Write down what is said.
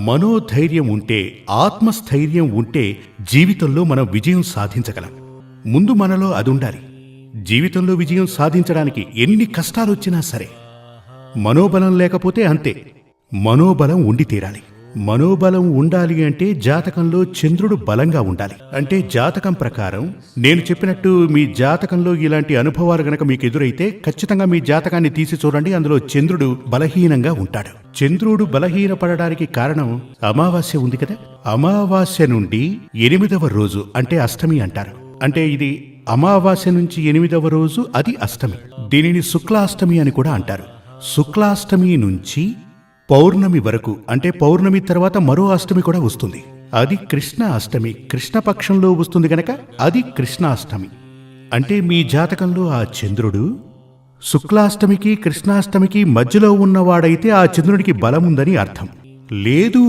మనోధైర్యం ఉంటే, ఆత్మస్థైర్యం ఉంటే జీవితంలో మనం విజయం సాధించగలం. ముందు మనలో అది ఉండాలి. జీవితంలో విజయం సాధించడానికి ఎన్ని కష్టాలొచ్చినా సరే మనోబలం లేకపోతే అంతే. మనోబలం ఉండి తీరాలి. మనోబలం ఉండాలి అంటే జాతకంలో చంద్రుడు బలంగా ఉండాలి. అంటే జాతకం ప్రకారం నేను చెప్పినట్టు మీ జాతకంలో ఇలాంటి అనుభవాలు గనక మీకు ఎదురైతే ఖచ్చితంగా మీ జాతకాన్ని తీసి చూడండి. అందులో చంద్రుడు బలహీనంగా ఉంటాడు. చంద్రుడు బలహీనపడడానికి కారణం అమావాస్య ఉంది కదా. అమావాస్య నుండి 8వ రోజు అంటే అష్టమి అంటారు. అంటే ఇది అమావాస్య నుంచి 8వ రోజు అది అష్టమి. దీనిని శుక్లాష్టమి అని కూడా అంటారు. శుక్లాష్టమి నుంచి పౌర్ణమి వరకు అంటే పౌర్ణమి తర్వాత మరో అష్టమి కూడా వస్తుంది. అది కృష్ణ అష్టమి. కృష్ణపక్షంలో వస్తుంది గనక అది కృష్ణాష్టమి. అంటే మీ జాతకంలో ఆ చంద్రుడు శుక్లాష్టమికి కృష్ణాష్టమికి మధ్యలో ఉన్నవాడైతే ఆ చంద్రుడికి బలముందని అర్థం. లేదు